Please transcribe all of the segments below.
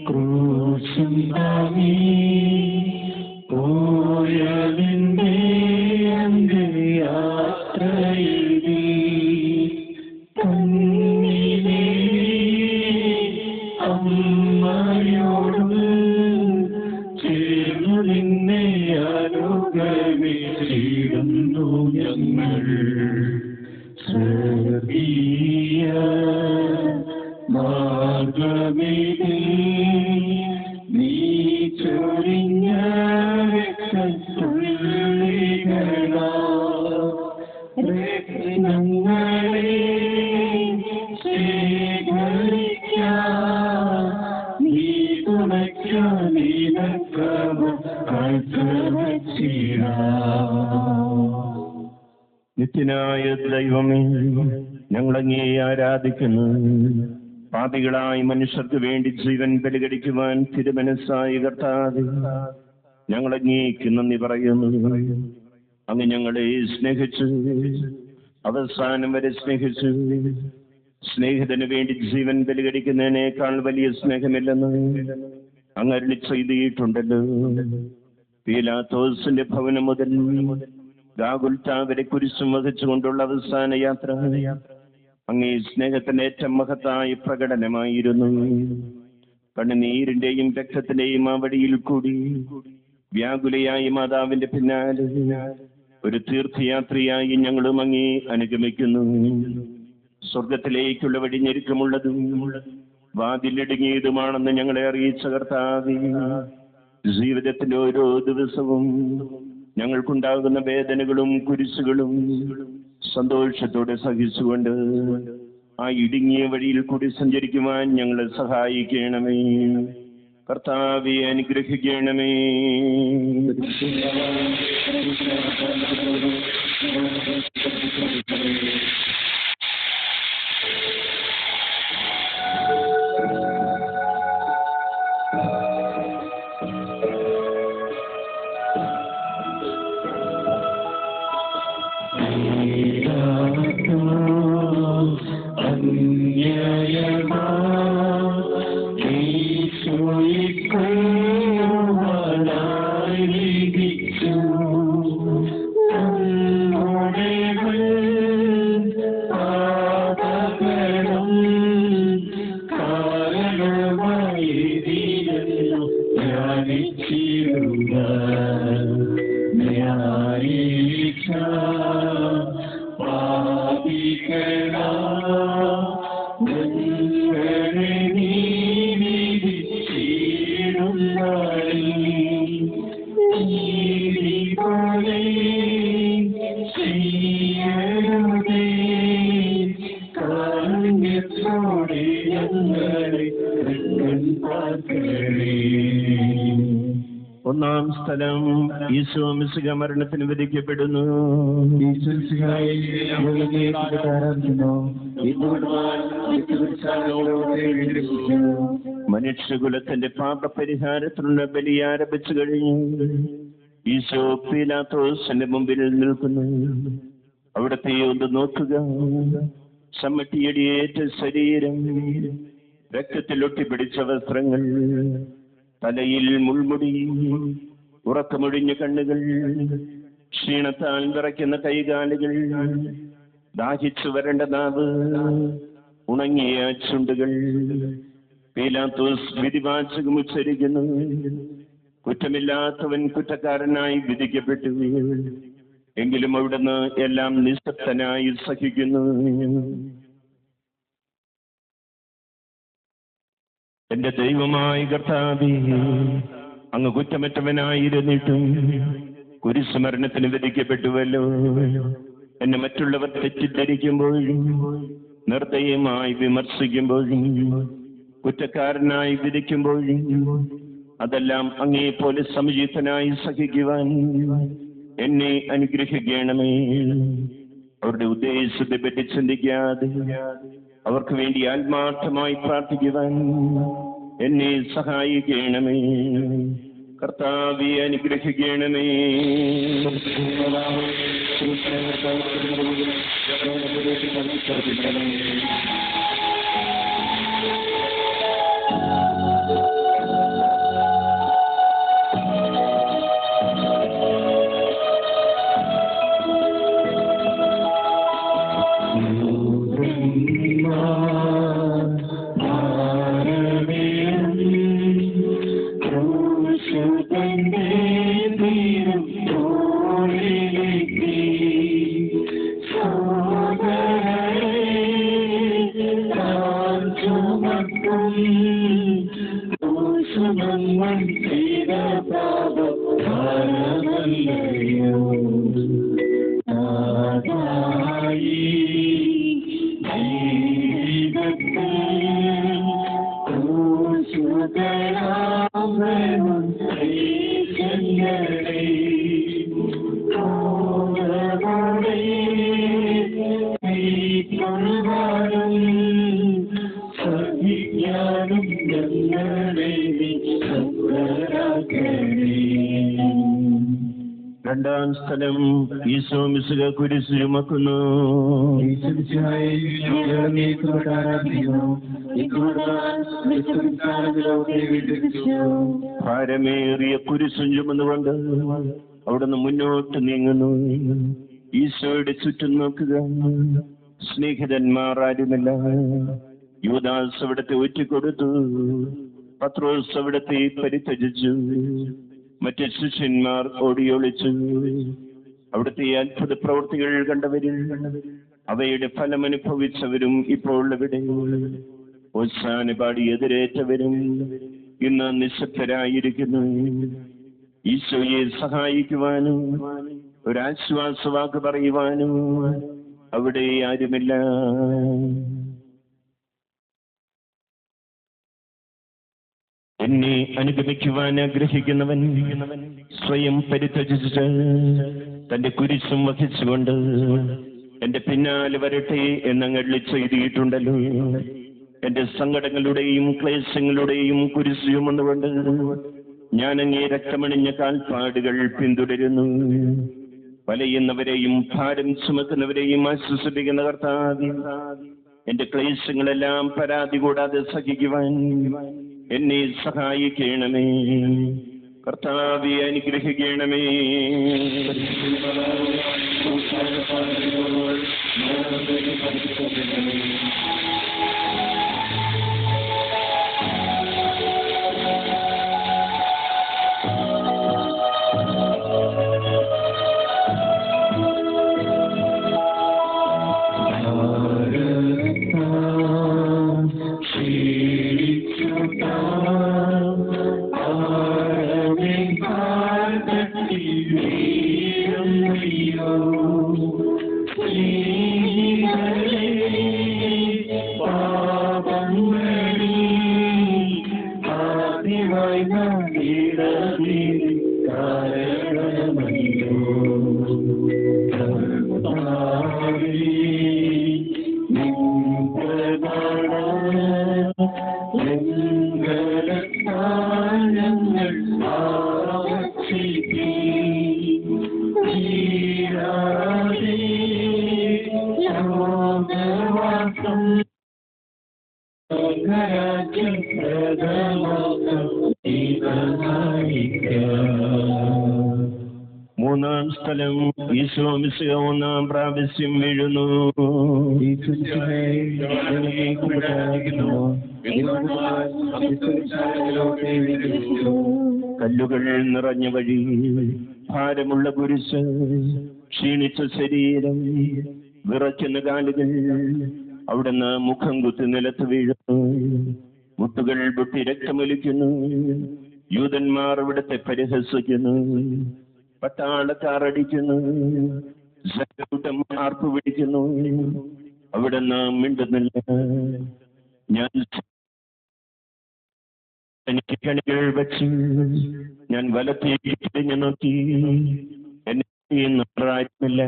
ക്രൂശും താങ്ങി പോയതിൻ്റെ അന്ത്യയാത്രയിലെ കണ്ണിലെ അമ്മയോടും ചേർന്നു നിന്നെ അനുഗമിച്ചിടുന്നു ഞങ്ങൾ. സ്വർഗീയ മാർഗമേതേ നീ ചൊരിഞ്ഞ രത്നങ്ങളെ ശേഖരിക്കാൻ നീ തുണയ്ക്കാൻ നിത്യനായ ദൈവമേ, ഞങ്ങളങ്ങേ ആരാധിക്കുന്നു. പാപികളായ മനുഷ്യർക്ക് വേണ്ടി ജീവൻ ബലികടിക്കുവാൻ തിരുമനസ്സായ കർത്താവേ, ഞങ്ങളങ്ങേക്ക് നന്ദി പറയുന്നു. അങ്ങ് ഞങ്ങളെ സ്നേഹിച്ചു, അവസാനം വരെ സ്നേഹിച്ചു. സ്നേഹിതന് വേണ്ടി ജീവൻ ബലികടിക്കുന്നതിനേക്കാൾ വലിയ സ്നേഹമില്ലെന്ന് അങ്ങ് അരുളി ചെയ്തിട്ടുണ്ടല്ലോ. പീലാത്തോസിന്റെ ഭവനം മുതൽ ഗാഗുൽത്താ വരെ കുരിശും വഹിച്ചുകൊണ്ടുള്ള അവസാന യാത്ര അങ്ങേ സ്നേഹത്തിന്റെ ഏറ്റവും മഹത്തായ പ്രകടനമായിരുന്നു. കണ്ണുനീരിന്റെയും രക്തത്തിന്റെയും ആ വഴിയിൽ കൂടി വ്യാകുലയായി മാതാവിന്റെ പിന്നാലെ ഒരു തീർത്ഥയാത്രയായി ഞങ്ങളും അങ്ങേ അനുഗമിക്കുന്നു. സ്വർഗത്തിലേക്കുള്ള വഴി ഞെരുക്കമുള്ളതും വാതിലിടുങ്ങിയതുമാണെന്ന് ഞങ്ങളെ അറിയിച്ച കർത്താവേ, ജീവിതത്തിന്റെ ഓരോ ദിവസവും ഞങ്ങൾക്കുണ്ടാകുന്ന വേദനകളും കുരിശുകളും സന്തോഷത്തോടെ സഹിച്ചുകൊണ്ട് ആ ഇടുങ്ങിയ വഴിയിൽ കൂടി സഞ്ചരിക്കുവാൻ ഞങ്ങളെ സഹായിക്കണമേ. കർത്താവെ അനുഗ്രഹിക്കണമേ. ഒന്നാം സ്ഥലം, ഈശോ മിശിഹ മരണത്തിന് വിധിക്കപ്പെടുന്നു. മനുഷ്യകുലത്തിന്റെ പാപപരിഹാരത്തിനുള്ള ബലി ആരംഭിച്ചു കഴിഞ്ഞു. ഈശോ പീലാത്തോസിന്റെ മുമ്പിൽ നിൽക്കുന്നു. അവിടത്തെ ഒന്ന് നോക്കുക. ചമ്മട്ടിയടിയേറ്റ ശരീരം, രക്തത്തിൽ ഒട്ടിപ്പിടിച്ച വസ്ത്രങ്ങൾ, തലയിൽ മുൾമുടി, ഉറക്കമൊഴിഞ്ഞ കണ്ണുകൾ, ക്ഷീണത്താൽ വിറയ്ക്കുന്ന കൈകാലുകൾ, ദാഹിച്ചു വരേണ്ട നാവ്, ഉണങ്ങിയ ചുണ്ടുകൾ. പീലാത്തോസ് വിധിവാചകം ഉച്ചരിക്കുന്നു. കുറ്റമില്ലാത്തവൻ കുറ്റക്കാരനായി വിധിക്കപ്പെട്ടു. എങ്കിലും അവിടുന്ന് എല്ലാം നിശബ്ദനായി സഹിക്കുന്നു. എന്റെ ദൈവമായ കർത്താവേ, അങ്ങ് കുറ്റമറ്റവനായിരുന്നിട്ടും കുരിശുമരണത്തിന് വിധിക്കപ്പെട്ടുവല്ലോ. എന്നെ മറ്റുള്ളവർ തെറ്റിദ്ധരിക്കുമ്പോഴും നിർദ്ദയമായി വിമർശിക്കുമ്പോഴും കുറ്റക്കാരനായി വിധിക്കുമ്പോഴും അതെല്ലാം അങ്ങേപോലെ സമചിത്തനായി സഹിക്കുവാൻ എന്നെ അനുഗ്രഹിക്കണമേ. അവരുടെ ഉദ്ദേശത്തെ പറ്റി ചിന്തിക്കാതെ അവർക്ക് വേണ്ടി ആത്മാർത്ഥമായി പ്രാർത്ഥിക്കുവാൻ എന്നെ സഹായിക്കണമേ. കർത്താവെ അനുഗ്രഹിക്കണമേ. തന്റെ തീരും തോളിലേക്ക് സോദരരെ താൻ ചുമക്കും ദോഷമങ്ങൾ ചെയ്ത പാപഭാരമല്ലയോ നാഥായി ജീവിതത്തിൽ സുതരാമനും ശ്രീശങ്കരേ ഓരവോടെ കൊള്ളുവാനും സഹിക്കാനും ഞങ്ങളെ സങ്കരാക്കണേ. രണ്ടാം സ്ഥലം ഈശോ മിശിഹ കുരിശ് ചുമക്കുന്നു. ഭാരമേറിയ കുരിശും ചുമന്നുകൊണ്ട് അവിടുന്ന് മുന്നോട്ട് നീങ്ങുന്നു. ഈശോയുടെ ചുറ്റും നോക്കുക. സ്നേഹിതന്മാർ ആരുമില്ല. യൂദാസ് അവിടത്തെ ഒറ്റിക്കൊടുത്തു. പത്രോസ് അവിടത്തെ പരിത്യജിച്ചു. മറ്റ് ശിഷ്യന്മാർ ഓടിയൊളിച്ചു. അവിടുത്തെ അത്ഭുത പ്രവൃത്തികൾ കണ്ടവരും അവയുടെ ഫലം അനുഭവിച്ചവരും ഇപ്പോൾ എവിടെ? ഓശാന പാടി എതിരേറ്റവരും ഇന്ന് നിശബ്ദരായിരിക്കുന്നു. ഈശോയെ സഹായിക്കുവാനും ഒരാശ്വാസവാക്ക് പറയുവാനും അവിടെ ആരുമില്ല. എന്നെ അനുഗമിക്കുവാൻ ആഗ്രഹിക്കുന്നവൻ സ്വയം പരിത്യജിച്ച് തന്റെ കുരിശും വഹിച്ചുകൊണ്ട് എന്റെ പിന്നാലെ വരട്ടെ എന്നങ്ങ് ചെയ്തിട്ടുണ്ടല്ലോ. എന്റെ സങ്കടങ്ങളുടെയും ക്ലേശങ്ങളുടെയും കുരിശ് ചുമന്നുകൊണ്ട് ഞാൻ അങ്ങേ രക്തമണിഞ്ഞ കാൽപ്പാടുകൾ പിന്തുടരുന്നു. വലയുന്നവരെയും ഭാരം ചുമക്കുന്നവരെയും ആശ്വസിപ്പിക്കുന്ന കർത്താവേ, എന്റെ ക്ലേശങ്ങളെല്ലാം പരാതി കൂടാതെ സഹിക്കുവാൻ എന്നെ സഹായിക്കണമേ. കർത്താവേ, അനുഗ്രഹിക്കണമേ. മൂന്നാം സ്ഥലം ഈശോ മിശിഹ ഒന്നാം പ്രാവശ്യം വീഴുന്നു. കല്ലുകൾ നിറഞ്ഞ വഴി, ഭാരമുള്ള കുരിശ്, ക്ഷീണിച്ച ശരീരം, വിറയ്ക്കുന്ന കാലുകൾ. അവിടുന്ന് മുഖം കുത്തി നിലത്ത് വീഴുന്നു. മുട്ടുകൾ പൊട്ടി രക്തമൊലിക്കുന്നു. യൂതന്മാർ അവിടുത്തെ പരിഹസിക്കുന്നു. പട്ടാളക്കാർ അടിക്കുന്നു. ജനക്കൂട്ടം ആർപ്പ് പിടിക്കുന്നു. അവിടുന്ന് മിണ്ടുന്നില്ല. ഞാൻ എനിക്ക് കണികൾ വച്ച് ഞാൻ വലത്തേക്ക് തിരിഞ്ഞു നോക്കി. എന്നെ ആരുമില്ല.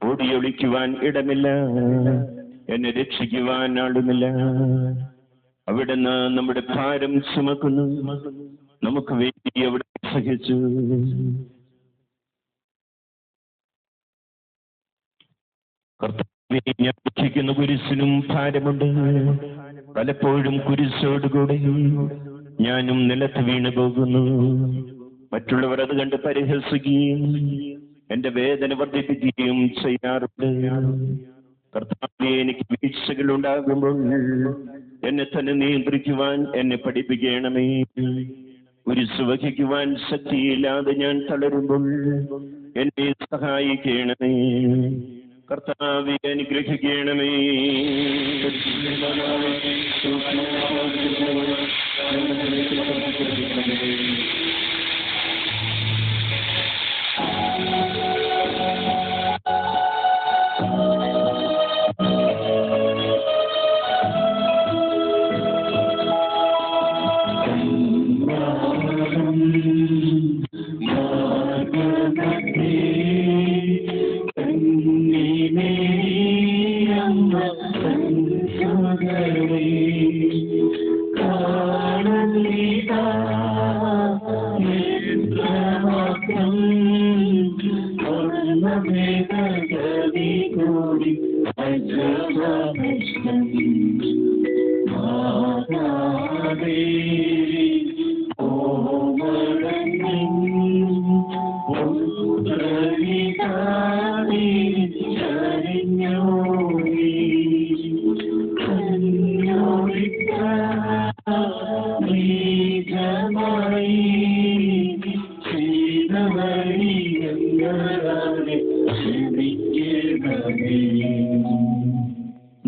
ഓടിയൊളിക്കുവാൻ ഇടമില്ല. എന്നെ രക്ഷിക്കുവാൻ ആളുമില്ല. അവിടുന്ന് നമ്മുടെ ഭാരം ചുമക്കുന്നു. നമുക്ക് വേണ്ടി അവിടെ സഹിച്ചു. കർത്താവേ, ഞാൻ ദുഃഖിക്കുന്ന കുരിശിനും ഭാരമുണ്ട്. പലപ്പോഴും കുരിശോടുകൂടെ ഞാനും നിലത്ത് വീണു പോകുന്നു. മറ്റുള്ളവർ അത് കണ്ട് പരിഹസിക്കുകയും എന്റെ വേദന വർദ്ധിപ്പിക്കുകയും ചെയ്യാറുണ്ട്. കർത്താവേ, എനിക്ക് വീഴ്ചകൾ ഉണ്ടാകുമ്പോൾ എന്നെ തന്നെ നിയന്ത്രിക്കുവാൻ എന്നെ പഠിപ്പിക്കണമേ. കുരിശ് വഹിക്കുവാൻ ശക്തിയില്ലാതെ ഞാൻ തളരുമ്പോൾ എന്നെ സഹായിക്കണമേ. കർത്താവേ, അനുഗ്രഹിക്കണമേ.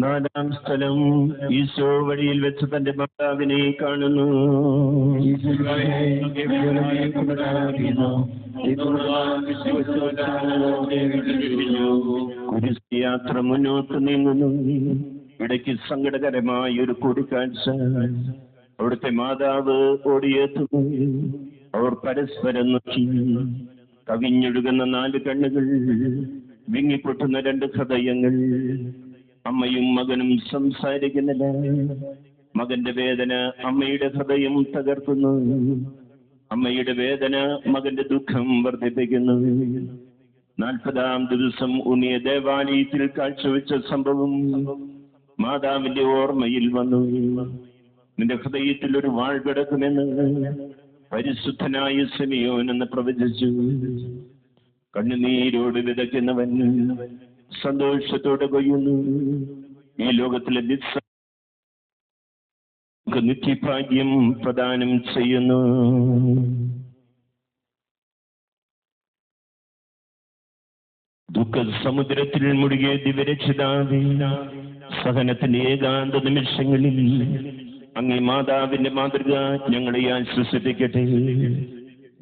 നാലാം സ്ഥലം, ഈശോ വഴിയിൽ വെച്ച് തന്റെ മാതാവിനെ കാണുന്നു. കുരിശ് യാത്ര മുന്നോട്ട് നീങ്ങുന്നു. ഇടയ്ക്ക് സങ്കടകരമായ ഒരു കൂടിക്കാഴ്ച. അവിടുത്തെ മാതാവ് ഓടിയെത്തുന്നു. അവർ പരസ്പരം നോക്കി. കവിഞ്ഞൊഴുകുന്ന 4 കണ്ണുകൾ, വിങ്ങിപ്പൊട്ടുന്ന 2 ഹൃദയങ്ങൾ. അമ്മയും മകനും സംസാരിക്കുന്നില്ല. മകന്റെ വേദന അമ്മയുടെ ഹൃദയം തകർക്കുന്നു. അമ്മയുടെ വേദന മകന്റെ ദുഃഖം വർദ്ധിപ്പിക്കുന്നു. 40-ാം ദിവസം ഉണ്ണിയ ദേവാലയത്തിൽ കാഴ്ചവെച്ച സംഭവം മാതാവിന്റെ ഓർമ്മയിൽ വന്നു. നിന്റെ ഹൃദയത്തിൽ ഒരു വാൾ കിടക്കുമെന്ന് പരിശുദ്ധനായ സിമിയോൻ എന്ന് പ്രവചിച്ചു. കണ്ണുനീരോട് വിതയ്ക്കുന്നവൻ സന്തോഷത്തോടെ കൊയ്യുന്നു. ഈ ലോകത്തിലെ നിത്യഭാഗ്യം പ്രദാനം ചെയ്യുന്നു. ദുഃഖ സമുദ്രത്തിൽ മുഴുകിയ ദിവ്യരക്ഷിതാവേ, സഹനത്തിന്റെ ഏകാന്ത നിമിഷങ്ങളിൽ അങ്ങേ മാതാവിന്റെ മാതൃക ഞങ്ങളെ ആശ്വസിപ്പിക്കട്ടെ.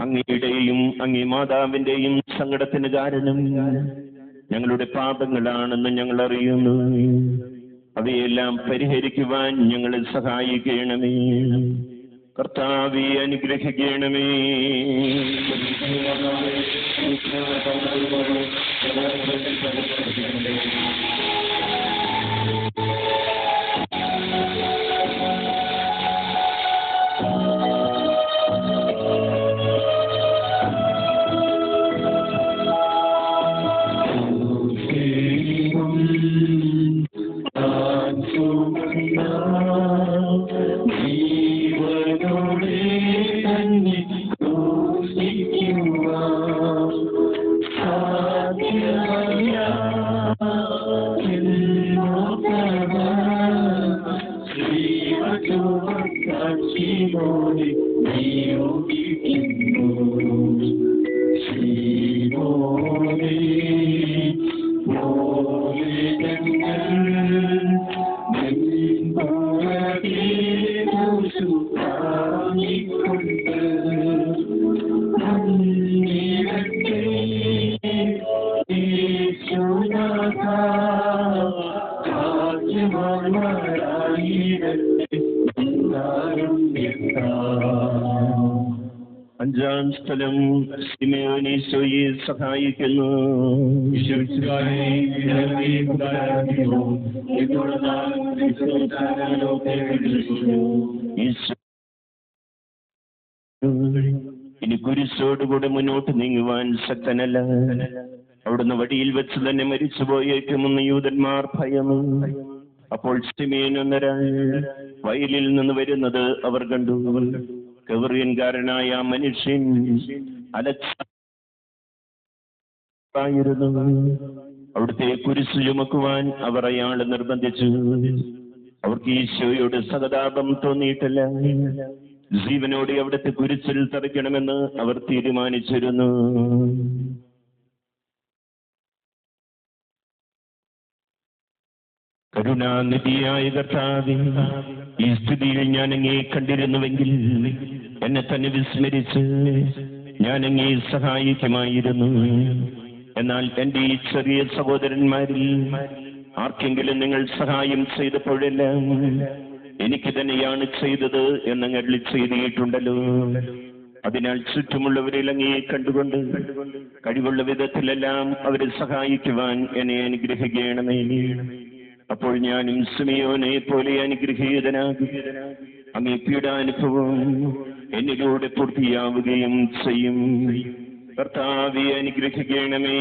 അങ്ങയുടെയും അങ്ങേ മാതാവിന്റെയും സങ്കടത്തിന് കാരണം ഞങ്ങളുടെ പാപങ്ങളാണെന്ന് ഞങ്ങൾ അറിയുന്നു. അവയെല്ലാം പരിഹരിക്കുവാൻ ഞങ്ങളെ സഹായിക്കണമേ. കർത്താവേ, അനുഗ്രഹിക്കണമേ. അഞ്ചാം സ്ഥലം, സിമയോൻ ഈശോയെ സഹായിക്കുന്നു. ഇനി കുരിശോടുകൂടെ മുന്നോട്ട് നീങ്ങുവാൻ ശക്തനല്ല. അവിടുന്ന് വടിയിൽ വെച്ച് തന്നെ മരിച്ചുപോയേക്കുമെന്ന് യൂതന്മാർ ഭയന്നു. അപ്പോൾ സിമയോൻ എന്നൊരാൾ വയലിൽ നിന്ന് വരുന്നത് അവർ കണ്ടു. കവറിയൻകാരനായ മനുഷ്യൻ അലക്സായിരുന്നു. അവിടുത്തെ കുരിശ് ചുമക്കുവാൻ അവർ അയാളെ നിർബന്ധിച്ചു. അവർക്ക് ഈശോയോട് സഹതാപം തോന്നിയിട്ടില്ല. ജീവനോടെ അവിടുത്തെ കുരിശിൽ തറയ്ക്കണമെന്ന് അവർ തീരുമാനിച്ചിരുന്നു. കരുണാനിധിയായ കർത്താവേ, ഈ സ്ഥിതിയിൽ ഞാൻ അങ്ങേ കണ്ടിരുന്നുവെങ്കിൽ എന്നെ തന്നെ വിസ്മരിച്ച് ഞാൻ അങ്ങേ സഹായിക്കുമായിരുന്നു. എന്നാൽ എന്റെ ഈ ചെറിയ സഹോദരന്മാരിൽ ആർക്കെങ്കിലും നിങ്ങൾ സഹായം ചെയ്തപ്പോഴെല്ലാം എനിക്ക് തന്നെയാണ് ചെയ്തത് എന്നങ്ങ് അരുളി ചെയ്തിട്ടുണ്ടല്ലോ. അതിനാൽ ചുറ്റുമുള്ളവരിൽ അങ്ങേ കണ്ടുകൊണ്ട് കഴിവുള്ള വിധത്തിലെല്ലാം അവരെ സഹായിക്കുവാൻ എന്നെ അനുഗ്രഹിക്കണമേ. അപ്പോൾ ഞാനും സിമിയോനെ പോലെ അനുഗ്രഹീതനാകും. അങ്ങേ പീഡാനുഭവം എന്നിലൂടെ പൂർത്തിയാവുകയും ചെയ്യും. കർത്താവെ അനുഗ്രഹിക്കണമേ.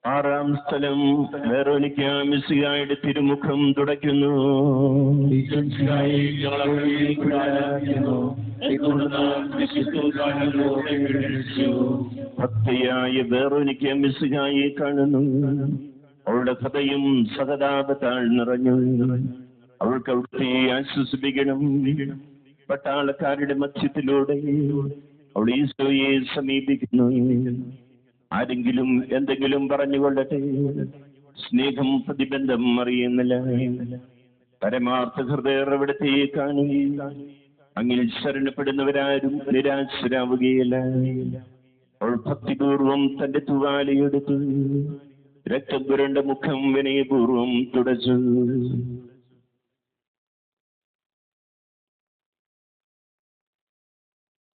ആറാം സ്ഥലം വെറോനിക്ക മിശിഹായുടെ തിരുമുഖം തുടയ്ക്കുന്നു. ഭക്തിയായ വെറോനിക്ക മിശിഹായെ കാണുന്നു. അവളുടെ ഹൃദയം സഹതാപത്താൽ നിറഞ്ഞു. അവൾക്ക് അവിടുത്തെ ആശ്വസിപ്പിക്കണം. പട്ടാളക്കാരുടെ മധ്യത്തിലൂടെ അവൾ ഈശോയെ സമീപിക്കുന്നു. ആരെങ്കിലും എന്തെങ്കിലും പറഞ്ഞുകൊള്ളട്ടെ, സ്നേഹം പ്രതിബന്ധം അറിയുന്നില്ല. പരമാർത്ഥ ഹൃദയർ അവിടത്തെ കാണുകയും അങ്ങിൽ ശരണപ്പെടുന്നവരാരും നിരാശരാവുകയില്ല. അവൾ ഭക്തിപൂർവം തന്റെ തുവാലയെടുത്തു രക്തം പുരണ്ട മുഖം വിനയപൂർവം തുടച്ചു.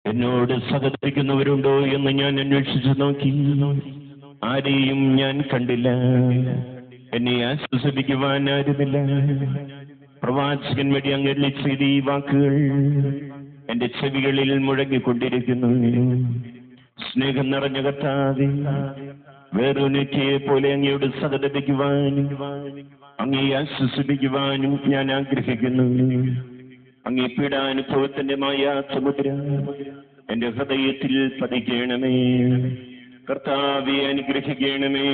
എന്നോട് സഹകരിക്കുന്നവരുണ്ടോ എന്ന് ഞാൻ അന്വേഷിച്ചു നോക്കി. ആരെയും ഞാൻ കണ്ടില്ല. എന്നെ ആശ്വസിപ്പിക്കുവാൻ ആരുമില്ല. പ്രവാചകൻ വഴി അങ്ങ് ചെയ്ത ഈ വാക്കുകൾ എന്റെ ചെവികളിൽ മുഴങ്ങിക്കൊണ്ടിരിക്കുന്നു. സ്നേഹം നിറഞ്ഞ കർത്താവേ, വെറോനിക്കയെ പോലെ അങ്ങയോട് സഹകരിക്കുവാനും അങ്ങേ ആശ്വസിപ്പിക്കുവാനും ഞാൻ ആഗ്രഹിക്കുന്നു. അങ്ങേ പീഡാനുഭവത്തിന്റെ മായാസമുദ്ര എന്റെ ഹൃദയത്തിൽ പതിക്കണമേ. കർത്താവെ അനുഗ്രഹിക്കണമേ.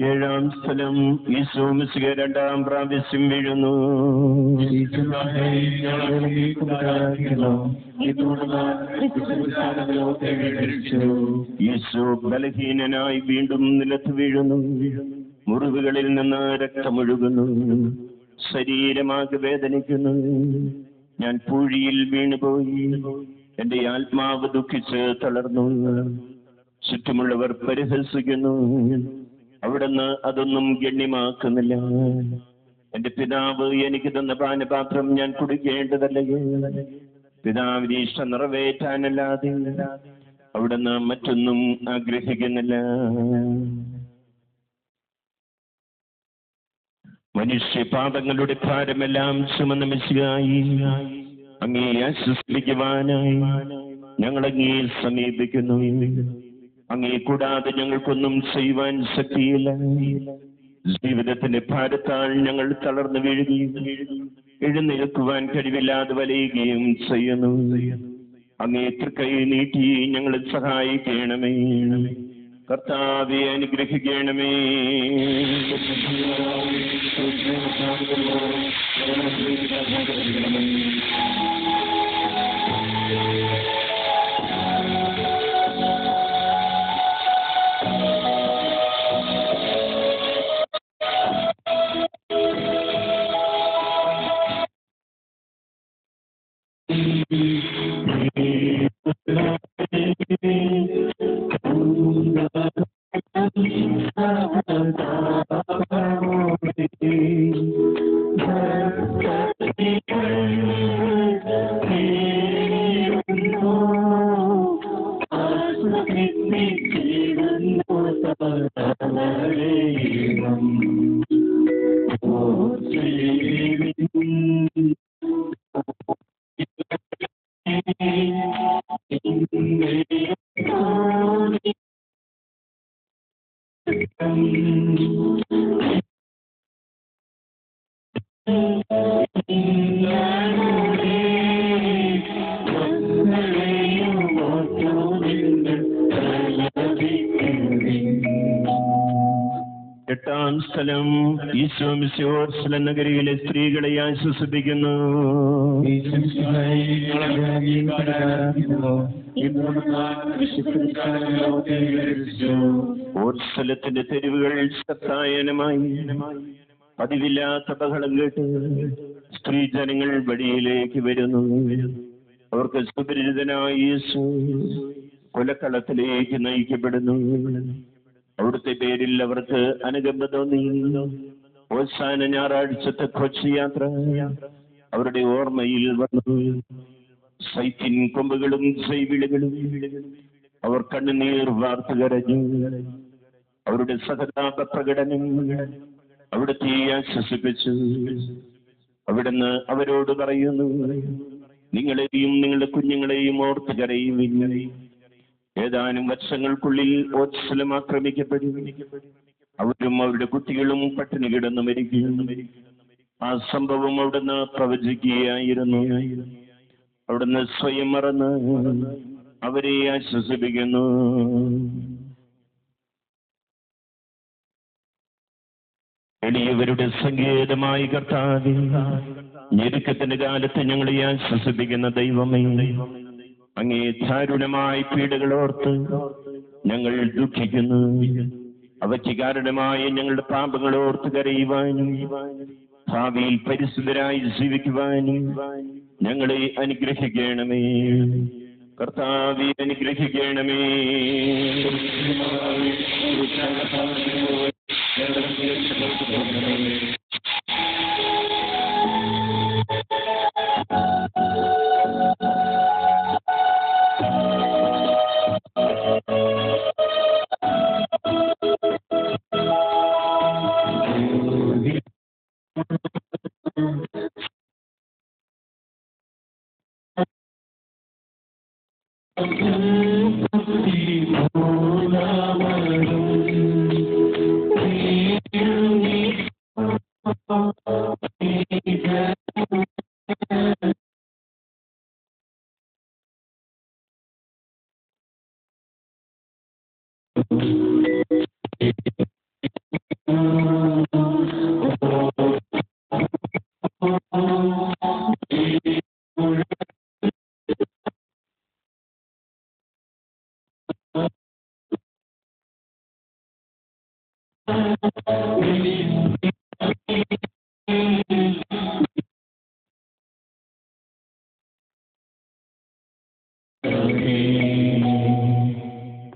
ഏഴാം സ്ഥലം ഈശോ മിശിഹ രണ്ടാം പ്രാവശ്യം വീഴുന്നു. ഈശോ ബലഹീനനായി വീണ്ടും നിലത്ത് വീഴുന്നു. മുറിവുകളിൽ നിന്ന് രക്തമൊഴുകുന്നു. ശരീരമാകെ വേദനിക്കുന്നു. ഞാൻ പൂഴിയിൽ വീണുപോയി. എന്റെ ആത്മാവ് ദുഃഖിച്ച് തളർന്നു. ചുറ്റുമുള്ളവർ പരിഹസിക്കുന്നു. അവിടുന്ന് അതൊന്നും ഗണ്യമാക്കുന്നില്ല. എന്റെ പിതാവ് എനിക്ക് തന്ന പാനപാത്രം ഞാൻ കുടിക്കേണ്ടതല്ലയോ? പിതാവിന്റെ ഇഷ്ടം നിറവേറ്റാനല്ലാതെ അവിടുന്ന് മറ്റൊന്നും ആഗ്രഹിക്കുന്നില്ല. മനുഷ്യ പാപങ്ങളുടെ ഭാരമെല്ലാം ചുമന്ന മിശിഹായി അങ്ങേ ആശ്വസിപ്പിക്കുവാനായി ഞങ്ങൾ അങ്ങേ സമീപിക്കുന്നു. അങ്ങേ കൂടാതെ ഞങ്ങൾക്കൊന്നും ചെയ്യുവാൻ ശക്തിയില്ല. ജീവിതത്തിന്റെ ഭാരത്താൽ ഞങ്ങൾ തളർന്നു വീഴുകയും എഴുന്നേൽക്കുവാൻ കഴിവില്ലാതെ വലയുകയും ചെയ്യുന്നു. അങ്ങേ തൃക്കൈ നീട്ടി ഞങ്ങളെ സഹായിക്കണമേ. കർത്താവെ അനുഗ്രഹിക്കണമേ. എട്ടാം സ്ഥലം ഈശോ മിശിഹ നഗരിയിലെ സ്ത്രീകളെ ആശ്വസിപ്പിക്കുന്നു. ഓർസ്ഥലത്തിന്റെ തെരുവുകൾ സത്തായനമായി. പതിവില്ലാത്ത ബഹളം കേട്ട് സ്ത്രീ ജനങ്ങൾ വഴിയിലേക്ക് വരുന്നു. അവർക്ക് സുപരിചിതനായ യേശു കൊലക്കളത്തിലേക്ക് നയിക്കപ്പെടുന്നു. അവിടുത്തെ പേരിൽ അവർക്ക് അനുകമ്പ തോന്നി. അവസാന ഞായറാഴ്ചത്തെ ഘോഷയാത്ര അവരുടെ ഓർമ്മയിൽ വന്നു. സൈത്തിൻ കൊമ്പുകളും സൈവിളികളും അവർ കണ്ണുനീർ വാർത്തു കരഞ്ഞു. അവരുടെ സഹതാപ പ്രകടനം അവിടുത്തെ ആശ്വസിപ്പിച്ചു. അവിടുന്ന് അവരോട് പറയുന്നു, നിങ്ങളെയും നിങ്ങളുടെ കുഞ്ഞുങ്ങളെയും ഓർത്ത് കരയുവിൻ. ഏതാനും വർഷങ്ങൾക്കുള്ളിൽ ഓത്സലം ആക്രമിക്കപ്പെടും. അവരും അവരുടെ കുട്ടികളും പട്ടിണി കിടന്നു മരിക്കും. ആ സംഭവം അവിടുന്ന് പ്രവചിക്കുകയായിരുന്നു. അവിടുന്ന് സ്വയം മറന്ന് അവരെ ആശ്വസിപ്പിക്കുന്നു. എളിയവരുടെ സങ്കേതമായി കർത്താവേ, ഞെരുക്കത്തിന്റെ കാലത്ത് ഞങ്ങളെ ആശ്വസിപ്പിക്കുന്ന ദൈവമേ, അങ്ങേ ദാരുണമായ പീഡകളോർത്ത് ഞങ്ങൾ ദുഃഖിക്കുന്നു. അവയ്ക്ക് കാരണമായ ഞങ്ങളുടെ പാപങ്ങളോർത്ത് കരയുവാനും ഭാവിയിൽ പരിശുദ്ധരായി ജീവിക്കുവാനും ഞങ്ങളെ അനുഗ്രഹിക്കണമേ. കർത്താവേ, അനുഗ്രഹിക്കണമേ.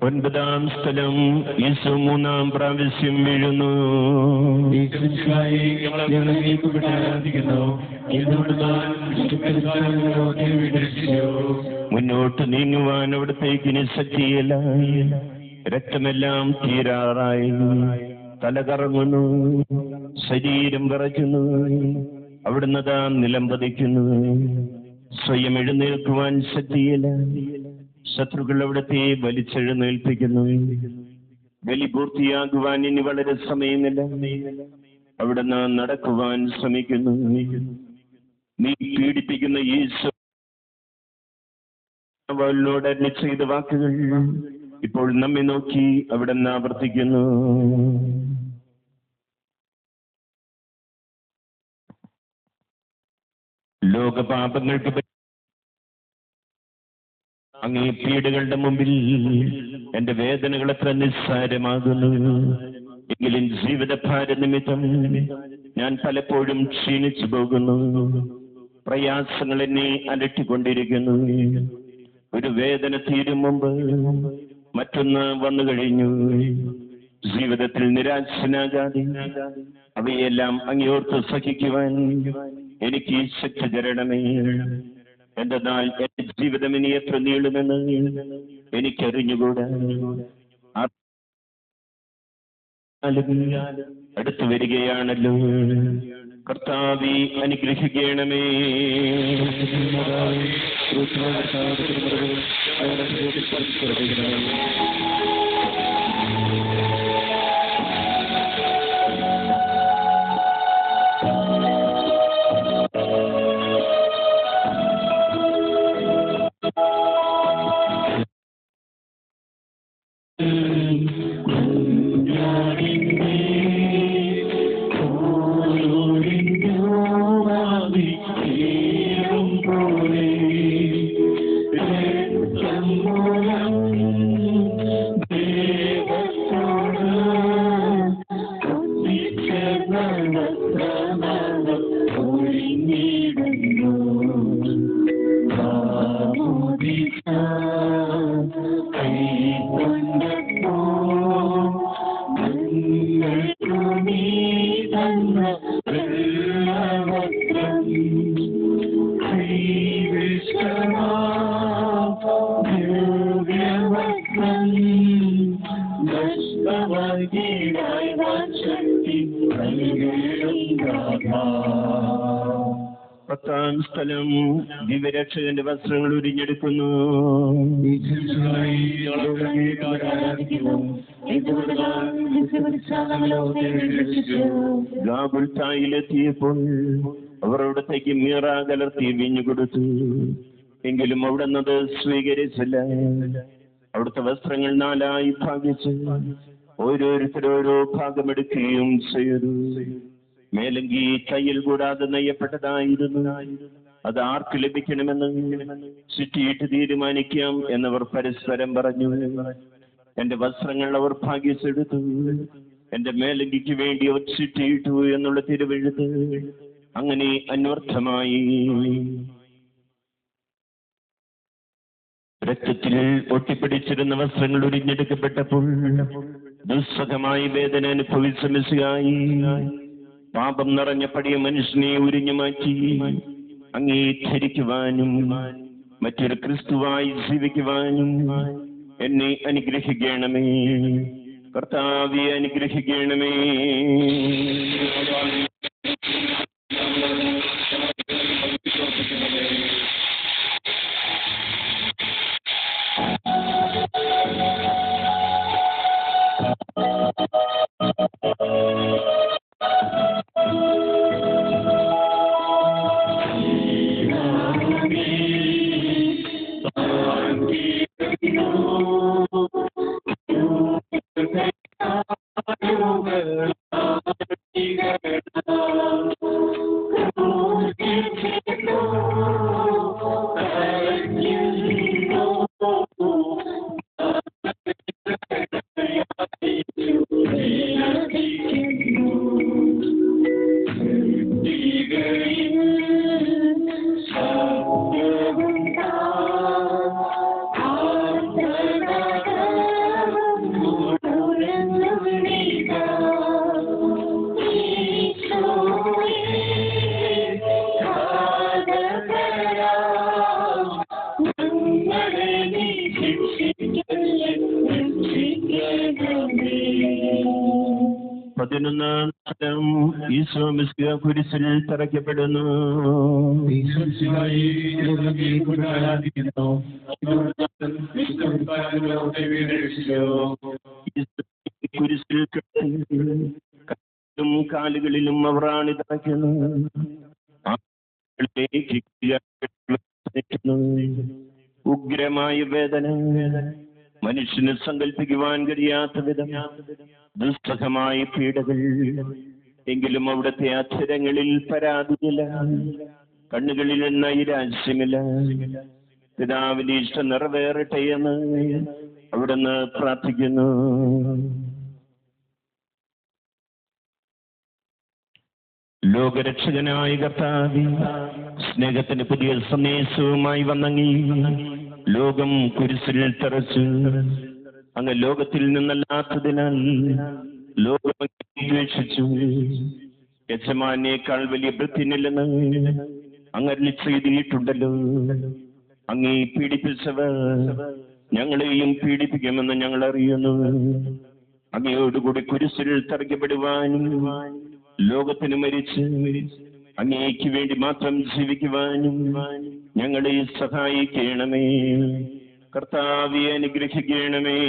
ഒൻപതാം സ്ഥലം യേശു മൂന്നാം പ്രാവശ്യം വീഴുന്നു. മുന്നോട്ട് നീങ്ങുവാൻ അവിടത്തേക്ക് ശക്തിയില്ല. രക്തമെല്ലാം തീരാറായി. തല കറങ്ങുന്നു, ശരീരം വിറയ്ക്കുന്നു. അവിടുന്ന് താൻ നിലം പതിക്കുന്നു. സ്വയം എഴുന്നേൽക്കുവാൻ ശക്തിയില്ല. ശത്രുക്കൾ അവിടത്തെ വലിച്ചെഴുന്നേൽപ്പിക്കുന്നു. ബലി പൂർത്തിയാകുവാൻ ഇനി വളരെ സമയമില്ല. അവിടുന്ന് നടക്കുവാൻ ശ്രമിക്കുന്നു. നീ പീഡിപ്പിക്കുന്ന യേശു അവളോട് അരുളി ചെയ്ത വാക്കുകൾ ഇപ്പോൾ നമ്മെ നോക്കി അവിടുന്ന് ആവർത്തിക്കുന്നു. ലോകപാപങ്ങൾക്ക് അങ്ങേ പീഡകളുടെ മുമ്പിൽ എന്റെ വേദനകൾ എത്ര നിസ്സാരമാകുന്നു. എങ്കിലും ജീവിതഭാര നിമിത്തം ഞാൻ പലപ്പോഴും ക്ഷീണിച്ചു പോകുന്നു. പ്രയാസങ്ങൾ എന്നെ അലട്ടിക്കൊണ്ടിരിക്കുന്നു. ഒരു വേദന തീരും മുമ്പ് മറ്റൊന്ന് വന്നു കഴിഞ്ഞു. ജീവിതത്തിൽ നിരാശനാകാതെ അവയെല്ലാം അങ്ങയോർത്ത് സഹിക്കുവാൻ എനിക്ക് ശക്തി തരണമേ. എന്തെന്നാൽ എന്റെ ജീവിതം ഇനി എത്ര നീളുമെന്ന് എനിക്കറിഞ്ഞുകൂടാ. അടുത്തു വരികയാണല്ലോ. കർത്താവേ, അനുഗ്രഹിക്കണമേ. പത്താം സ്ഥലം ദിവ്യരക്ഷകന്റെ വസ്ത്രങ്ങൾ ഉരിഞ്ഞെടുക്കുന്നു. ഗാബുൽത്തായിലെത്തിയപ്പോൾ അവർ അവിടത്തേക്ക് മീറ കലർത്തി വീഞ്ഞു കൊടുത്തു. എങ്കിലും അവിടുന്നത് സ്വീകരിച്ചില്ല. അവിടുത്തെ വസ്ത്രങ്ങൾ 4 ഭാഗിച്ച് ഓരോരുത്തരോരോ ഭാഗമെടുക്കുകയും ചെയ്തു. മേലങ്കി തയ്യൽ കൂടാതെ നെയ്യപ്പെട്ടതായിരുന്നു. അത് ആർക്ക് ലഭിക്കണമെന്ന് ചുറ്റിയിട്ട് തീരുമാനിക്കാം എന്നവർ പരസ്പരം പറഞ്ഞു. എന്റെ വസ്ത്രങ്ങൾ അവർ ഭാഗ്യച്ചെടുത്തു. എന്റെ മേലങ്കിക്ക് വേണ്ടി അവർ ചുറ്റിയിട്ടു എന്നുള്ള തിരുവെഴുത്ത് അങ്ങനെ അന്വർത്ഥമായി. രക്തത്തിൽ ഒട്ടിപ്പിടിച്ചിരുന്ന വസ്ത്രങ്ങൾ ഉരിഞ്ഞെടുക്കപ്പെട്ടപ്പോൾ ദുസ്സഹമായി വേദന അനുഭവിച്ച മെസ്സിഹായി പാപം നിറഞ്ഞ പടിയ മനുഷ്യനെ ഉരിഞ്ഞു മാറ്റി അങ്ങേ ധരിക്കുവാനും മറ്റൊരു ക്രിസ്തുവായി ജീവിക്കുവാനും എന്നെ അനുഗ്രഹിക്കണമേ. കർത്താവേ, അനുഗ്രഹിക്കണമേ. 11 സ്ഥലം ഈശോ മിശിഹ കുരിശിൽ തറയ്ക്കപ്പെടുന്നു. കുരിശിൽ കൈകളിലും കാലുകളിലും അവരാണ് തറയ്ക്കുന്നത്. ഉഗ്രമായ വേദന മനുഷ്യന് സങ്കല്പിക്കുവാൻ കഴിയാത്ത വിധം ദുസ്സഹമായ പീഡകൾ. എങ്കിലും അവിടുത്തെ അക്ഷരങ്ങളിൽ പരാതിയില്ല, കണ്ണുകളിൽ നൈരാശ്യമില്ല. പിതാവിന്റെ ഇഷ്ടം നിറവേറട്ടെ എന്ന് അവിടുന്ന് പ്രാർത്ഥിക്കുന്നു. ലോകരക്ഷകനായ കർത്താവേ, സ്നേഹത്തിന്റെ പുതിയ സന്ദേശവുമായി വന്നങ്ങി ലോകം കുരിശിൽ തറച്ചു. അങ്ങ് ലോകത്തിൽ നിന്നല്ലാത്തതിനാൽ ലോകം ദ്വേഷിച്ചു. യജമാനേക്കാൾ വലിയ ഭൃത്യനില്ലെന്ന് അങ്ങ് അരുളിച്ചെയ്തിട്ടുണ്ടല്ലോ. അങ്ങേ പീഡിപ്പിച്ചവർ ഞങ്ങളെയും പീഡിപ്പിക്കുമെന്ന് ഞങ്ങൾ അറിയുന്നു. അങ്ങയോടുകൂടി കുരിശിൽ തറയ്ക്കപ്പെടുവാനും ലോകത്തിന് മരിച്ച് അങ്ങേക്ക് വേണ്ടി മാത്രം ജീവിക്കുവാനും ഞങ്ങളെ സഹായിക്കണമേ. കർത്താവേ, അനുഗ്രഹിക്കണമേ.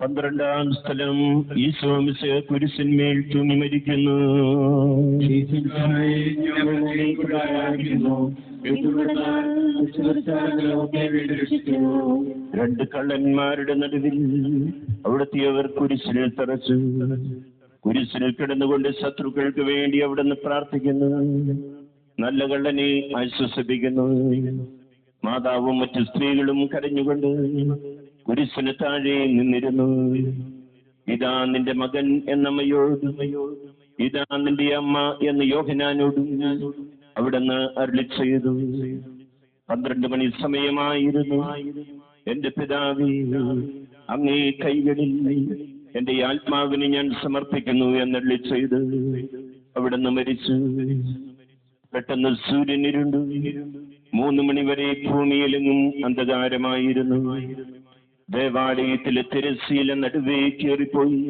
പന്ത്രണ്ടാം സ്ഥലം ഈശോ മിശിഹ കുരിശിന്മേൽ തൂങ്ങി മരിക്കുന്നു. രണ്ട് കള്ളന്മാരുടെ നടുവിൽ അവിടുത്തെ അവർ കുരിശിൽ തറച്ചു. കുരിശിൽ കിടന്നുകൊണ്ട് ശത്രുക്കൾക്ക് വേണ്ടി അവിടുന്ന് പ്രാർത്ഥിക്കുന്നു. നല്ല കള്ളനെ ആശ്വസിപ്പിക്കുന്നു. മാതാവും മറ്റു സ്ത്രീകളും കരഞ്ഞുകൊണ്ട് കുരിശിന് താഴെ നിന്നിരുന്നു. ഇതാ നിന്റെ മകൻ എന്നമ്മയോടും ഇതാ നിന്റെ അമ്മ എന്ന് യോഹന്നാനോടും അവിടുന്ന് അരുളിച്ചെയ്തു. 12 മണി സമയമായിരുന്നു. എന്റെ പിതാവേ, അങ്ങേ കൈകളിൽ എന്റെ ആത്മാവിനെ ഞാൻ സമർപ്പിക്കുന്നു എന്നരുളിച്ചെയ്ത് അവിടുന്ന് മരിച്ചു. പെട്ടെന്ന് സൂര്യൻ ഇരുണ്ടു. 3 മണി വരെ ഭൂമിയിലെങ്ങും അന്ധകാരമായിരുന്നു. ദേവാലയത്തിലെ തിരശ്ശീല നടുവേ കയറിപ്പോയി.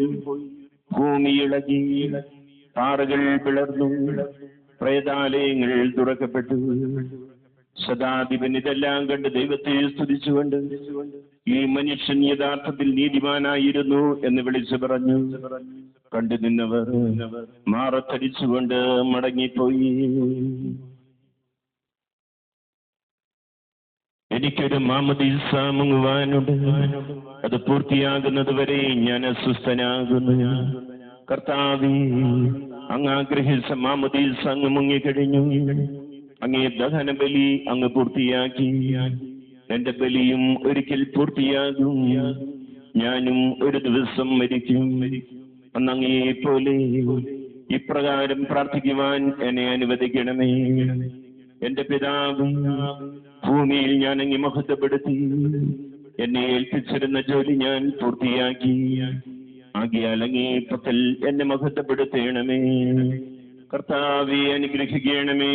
ഭൂമി ഇളകി, പാറകൾ പിളർന്നു, പ്രേതാലയങ്ങൾ തുറക്കപ്പെട്ടു. ശതാധിപൻ ഇതെല്ലാം കണ്ട് ദൈവത്തെ സ്തുതിച്ചുകൊണ്ട് ഈ മനുഷ്യൻ യഥാർത്ഥത്തിൽ നീതിമാനായിരുന്നു എന്ന് വിളിച്ചു പറഞ്ഞു. കണ്ടു നിന്നവർ മാറത്തടിച്ചുകൊണ്ട് മടങ്ങിപ്പോയി. എനിക്കൊരു മാമോദീസ മുങ്ങുവാനുണ്ട്. അത് പൂർത്തിയാകുന്നത് വരെ ഞാൻ അസ്വസ്ഥനാകുന്നു. കർത്താവേ, അങ്ങ് ആഗ്രഹിച്ച മാമോദീസ അങ്ങ് മുങ്ങിക്കഴിഞ്ഞു. അങ്ങേ ദഹന ബലി അങ്ങ് പൂർത്തിയാക്കി. എന്റെ ബലിയും ഒരിക്കൽ പൂർത്തിയാകും. ഞാനും ഒരു ദിവസം മരിക്കും. അന്ന് അങ്ങേ പോലെ ഇപ്രകാരം പ്രാർത്ഥിക്കുവാൻ എന്നെ അനുവദിക്കണമേ. എന്റെ പിതാവും ഭൂമിയിൽ ഞാൻ അങ്ങ് മഹത്വപ്പെടുത്തി. എന്നെ ഏൽപ്പിച്ചിരുന്ന ജോലി ഞാൻ പൂർത്തിയാക്കി. ആകിയാൽ അങ്ങേ പക്കൽ എന്നെ മഹത്വപ്പെടുത്തണമേ. കർത്താവേ, അനുഗ്രഹിക്കണമേ.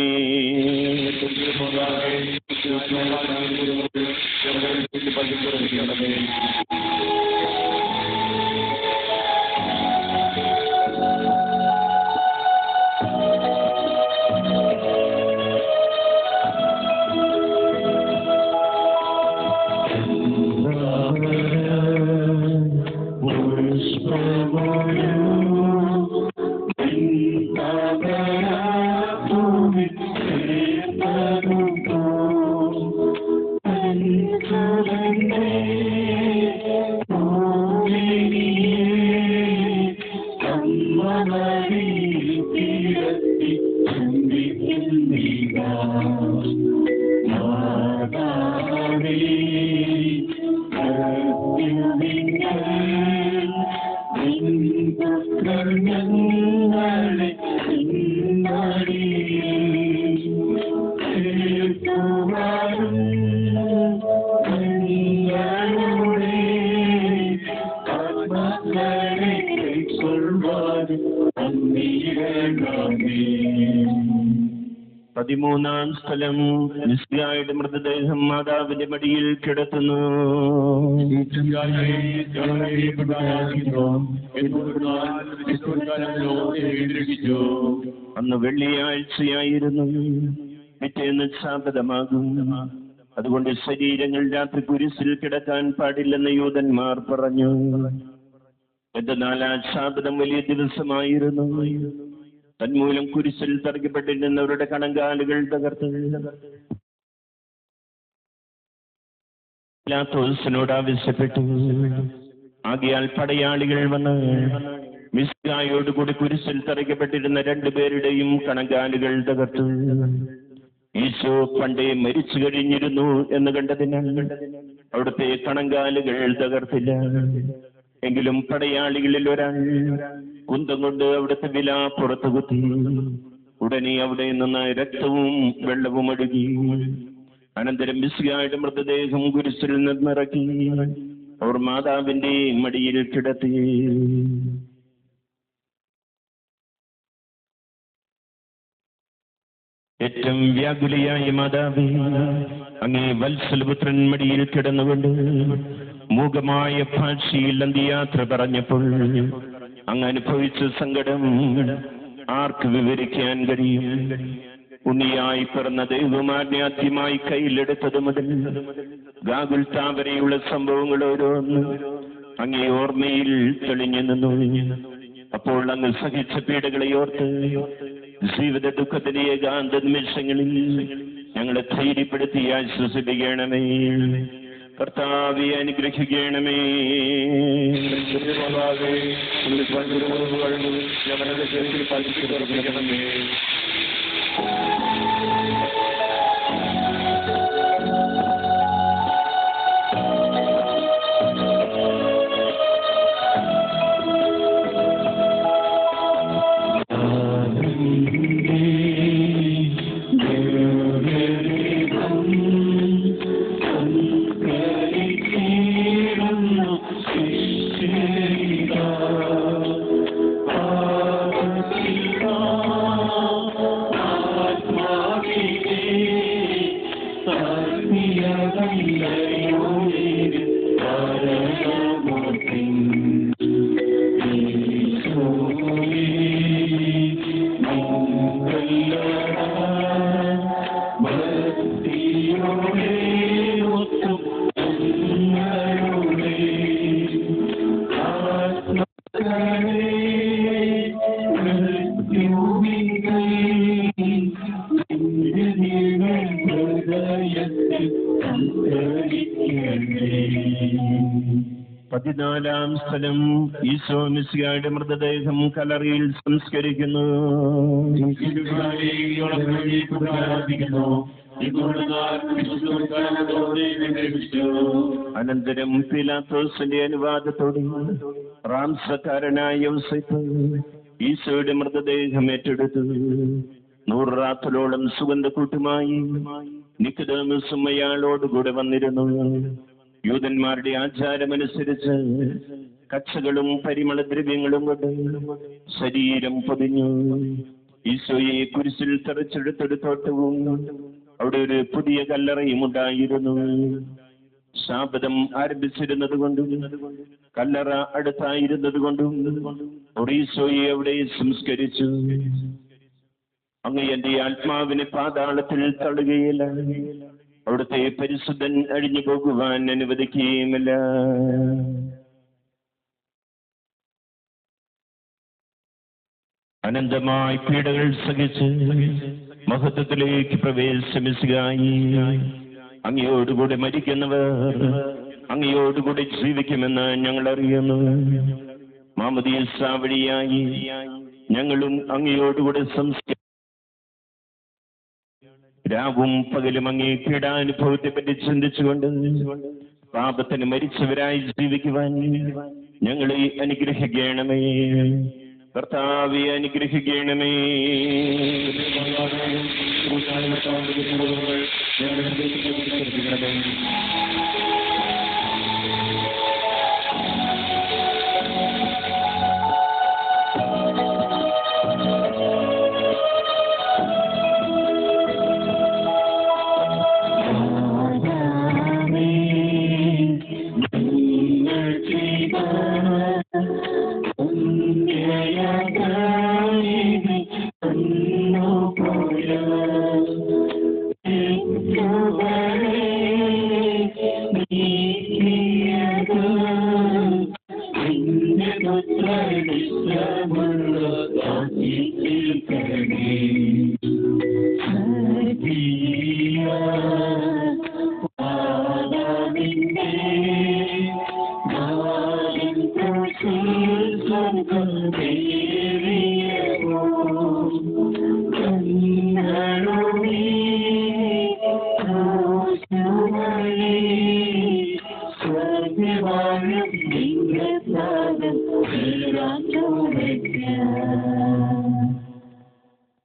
പതിമൂന്നാം സ്ഥലം മിശിഹായുടെ മൃതദേഹം മാതാവിന്റെ മടിയിൽ കിടത്തുന്നു. അന്ന് വെള്ളിയാഴ്ചയായിരുന്നു, പിറ്റേന്ന് ശാബതമാകും. അതുകൊണ്ട് ശരീരങ്ങൾ രാത്രി കുരിശിൽ കിടക്കാൻ പാടില്ലെന്ന് യൂതന്മാർ പറഞ്ഞു. എന്നാൽ ആ ശാബതം വലിയ ദിവസമായിരുന്നു. തന്മൂലം കുരിശിൽ തറയ്ക്കപ്പെട്ടിരുന്നവരുടെ കണങ്കാലുകൾ തകർത്ത് പിലാത്തോസിനോട് ആവശ്യപ്പെട്ടു. ആകയാൽ പടയാളികൾ വന്ന് മിശിഹായോടുകൂടി കുരിശിൽ തറയ്ക്കപ്പെട്ടിരുന്ന രണ്ടുപേരുടെയും കണങ്കാലുകൾ തകർത്തു. ഈശോ പണ്ടേ മരിച്ചു കഴിഞ്ഞിരുന്നു എന്ന് കണ്ടതിനാൽ അവിടുത്തെ കണങ്കാലുകൾ തകർത്തില്ല. എങ്കിലും പടയാളികളിൽ ഒരാൾ കുന്തം കൊണ്ട് അവിടുത്തെ വില പുറത്തു കുത്തി. ഉടനെ അവിടെ നിന്ന് രക്തവും വെള്ളവും ഒഴുകി. അനന്തരം മിശിഹായുടെ മൃതദേഹം കുരിശിൽ നിന്നിറക്കി അവർ മാതാവിന്റെ മടിയിൽ കിടത്തി. ഏറ്റവും വ്യാകുലയായ മാതാവേ, അങ്ങേ വത്സലപുത്രൻ മടിയിൽ കിടന്നുകൊണ്ട് മൂകമായ ഭാഷയിൽ അന്ത്യയാത്ര പറഞ്ഞപ്പോൾ അങ്ങ് അനുഭവിച്ച സങ്കടം ആർക്ക് വിവരിക്കാൻ കഴിയും? ഉണ്ണിയായി പിറന്ന ദൈവമാനെ ആദ്യമായി കയ്യിലെടുത്തത് മുതൽ ഗാഗുൽത്താ വരെയുള്ള സംഭവങ്ങൾ ഓരോന്ന് അങ്ങേ ഓർമ്മയിൽ തെളിഞ്ഞു നിന്നു. അപ്പോൾ അങ്ങ് സഹിച്ച പീഡകളെ ഓർത്ത് ജീവിത ദുഃഖത്തിലെ ഏകാന്ത നിമിഷങ്ങളിൽ ഞങ്ങളെ ധൈര്യപ്പെടുത്തി ആശ്വസിപ്പിക്കണമേ. കർത്താവെ അനുഗ്രഹിക്കണമേ. പതിനാലാം സ്ഥലം ഈശോ മിശിഹായുടെ മൃതദേഹം കല്ലറയിൽ സംസ്കരിക്കുന്നു. അനന്തരം പിലാത്തോസിന്റെ അനുവാദത്തോടെ റാംസക്കാരനായ യോസേഫ് ഈശോയുടെ മൃതദേഹം ഏറ്റെടുത്തു. 100 റാത്തലോളം സുഗന്ധക്കൂട്ടുമായി നിക്കോദേമസും അയാളോടുകൂടെ വന്നിരുന്നു. യൂതന്മാരുടെ ആചാരമനുസരിച്ച് കച്ചകളും പരിമളദ്രവ്യങ്ങളും കൊണ്ട് ശരീരം പൊതിഞ്ഞു. ഈശോയെ കുരിശിൽ തറച്ചെടുത്തെടുത്തോട്ടവും അവിടെ ഒരു പുതിയ കല്ലറയും ഉണ്ടായിരുന്നു. ശാബദം ആരംഭിച്ചിരുന്നത് കൊണ്ടും കല്ലറ അടുത്തായിരുന്നത് കൊണ്ടും ഈശോയെ അവിടെ സംസ്കരിച്ചു. അങ്ങ് എന്റെ ആത്മാവിനെ പാതാളത്തിൽ തള്ളുകയില്ല, അവിടുത്തെ പരിശുദ്ധൻ അഴിഞ്ഞു പോകുവാൻ അനുവദിക്കുകയുമില്ല. അനന്തമായി പീഡകൾ സഹിച്ച് മഹത്വത്തിലേക്ക് പ്രവേശിക്കായി അങ്ങയോടുകൂടി മരിക്കുന്നവർ അങ്ങയോടുകൂടി ജീവിക്കുമെന്ന് ഞങ്ങൾ അറിയുന്നു. മാമോദീസ വഴിയായി ഞങ്ങളും അങ്ങയോടുകൂടി രാവും പകലും അങ്ങേ പീഡാനുഭവത്തെ പറ്റി ചിന്തിച്ചുകൊണ്ട് പാപത്തിന് മരിച്ചവരായി ജീവിക്കുവാൻ ഞങ്ങളെ അനുഗ്രഹിക്കണമേ. കർത്താവെ അനുഗ്രഹിക്കണമേ.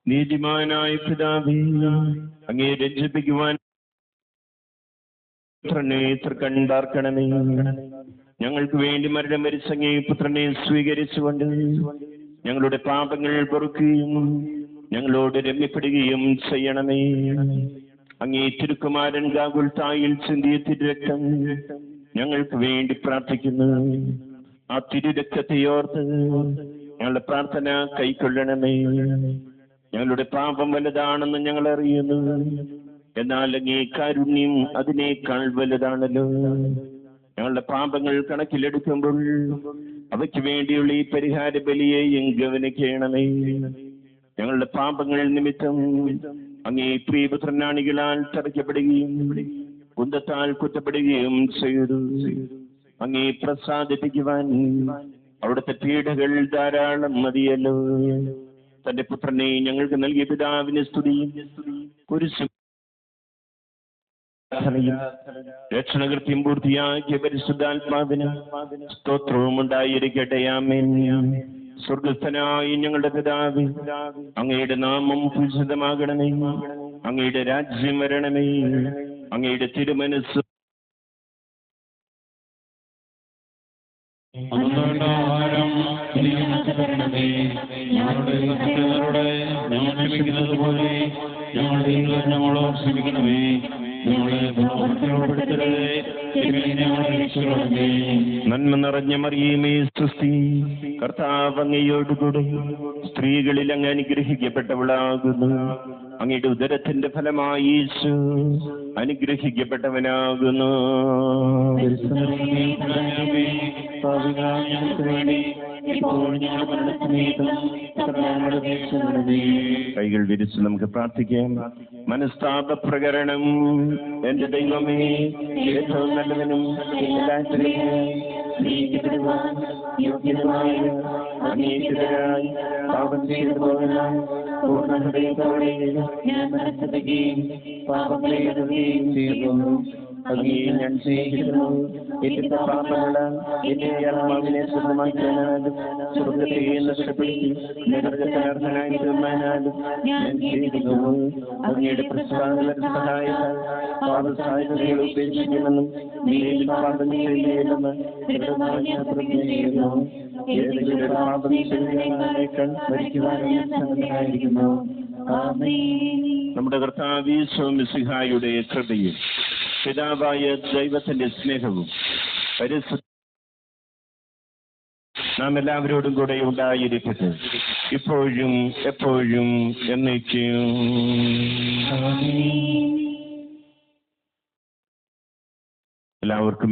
നീതിമാനായ പിതാവേ, അങ്ങേ രഞ്ജിപ്പിക്കുവാൻ പുത്രനെ തൃക്കണ്ടാർക്കണമേ. ഞങ്ങൾക്ക് വേണ്ടി മരണം മരിച്ച അങ്ങേ പുത്രനെ സ്വീകരിച്ചുകൊണ്ട് ഞങ്ങളുടെ പാപങ്ങൾ പൊറുക്കുകയും ഞങ്ങളോട് രമ്യപ്പെടുകയും ചെയ്യണമേ. അങ്ങേ തിരുക്കുമാരൻ ഗാഗുൽത്തായിൽ ചിന്തിയ തിരുരക്തം ഞങ്ങൾക്ക് വേണ്ടി പ്രാർത്ഥിക്കുന്നു. ആ തിരുരക്തത്തെ ഓർത്ത് ഞങ്ങളുടെ പ്രാർത്ഥന കൈക്കൊള്ളണമേ. ഞങ്ങളുടെ പാപം വലുതാണെന്ന് ഞങ്ങൾ അറിയുന്നു, എന്നാൽ അങ്ങേ കാരുണ്യം അതിനേക്കാൾ വലുതാണല്ലോ. ഞങ്ങളുടെ പാപങ്ങൾ കണക്കിലെടുക്കുമ്പോൾ അവയ്ക്ക് വേണ്ടിയുള്ള ഈ പരിഹാര ബലിയെയും ഗവനിക്കണമേ. ഞങ്ങളുടെ പാപങ്ങൾ നിമിത്തം അങ്ങേ പ്രിയപുത്രനാണികളാൽ തറയ്ക്കപ്പെടുകയും കുന്തത്താൽ കുറ്റപ്പെടുകയും ചെയ്തു. അങ്ങേ പ്രസാദിപ്പിക്കുവാൻ അവിടുത്തെ പീഡകൾ ധാരാളം മതിയല്ലോ. തന്റെ പുത്രനെ ഞങ്ങൾക്ക് നൽകിയ പിതാവിന് സ്തുതിയും കുരിശും രക്ഷണകൃത്യം പൂർത്തിയാക്കിയ പരിശുദ്ധാത്മാവിന് സ്തോത്രവും ഉണ്ടായിരിക്കട്ടെ. ആമേൻ. സ്വർഗസ്ഥനായി ഞങ്ങളുടെ പിതാവേ, അങ്ങയുടെ നാമം പൂജിതമാകണമേ. അങ്ങയുടെ രാജ്യം വരണമേ. അങ്ങയുടെ തിരുമനസ്സ് ഞങ്ങളോട് ക്ഷമിക്കണമേ. നന്മ നിറഞ്ഞ മറിയമേ സ്വസ്തി, കർത്താവ് അങ്ങയോടുകൂടെ സ്ത്രീകളിൽ അങ്ങ് അനുഗ്രഹിക്കപ്പെട്ടവളാകുന്നു. അങ്ങയുടെ ഉദരത്തിന്റെ ഫലമായി യേശു അനുഗ്രഹിക്കപ്പെട്ടവനാകുന്നു. കൈകൾ വിരിച്ച് നമുക്ക് പ്രാർത്ഥിക്കാം. മനസ്താപ പ്രകരണം. എന്റെ ദൈവമേ, ഏറ്റവും നല്ലവനും യോഗ്യതരായി പാപം ചെയ്തു പോകാൻ പൂർണ്ണ ഹൃദയത്തോടെ ഞാൻ മനസ്സെത്തുകയും പാപങ്ങളെ എഴുതുകയും ചെയ്യുന്നു. അങ്ങേ ഞാൻ സ്നേഹിക്കുന്നു. എന്റെ പാപങ്ങളാൽ എന്റെ ആത്മാവിനെ സ്വന്തമാക്കാനാലും സ്വർഗത്തെ നഷ്ടപ്പെടുത്തി നരകത്തിനർഹനായി തീർന്നാലും ഞാൻ ചെയ്തിരുന്നു. അങ്ങയുടെ പ്രസാദ സഹായത്താൽ പാപസാധ്യതകൾ ഉപേക്ഷിക്കുമെന്നും നീതി പാപം ചെയ്യണമെന്ന് ദൃഢമായി പ്രതിജ്ഞ ചെയ്യുന്നു. ഏതെങ്കിലും പാപം ചെയ്യുന്നതിനേക്കാൾ മരിക്കുവാൻ ഞാൻ സന്നദ്ധനായിരിക്കുന്നു. നമ്മുടെ കർത്താവ് യേശു മിശിഹായുടെ കൃപയും പിതാവായ ദൈവത്തിന്റെ സ്നേഹവും നാം എല്ലാവരോടും കൂടെ ഉണ്ടായിരിക്കട്ടെ, ഇപ്പോഴും എപ്പോഴും എന്നേക്കും. എല്ലാവർക്കും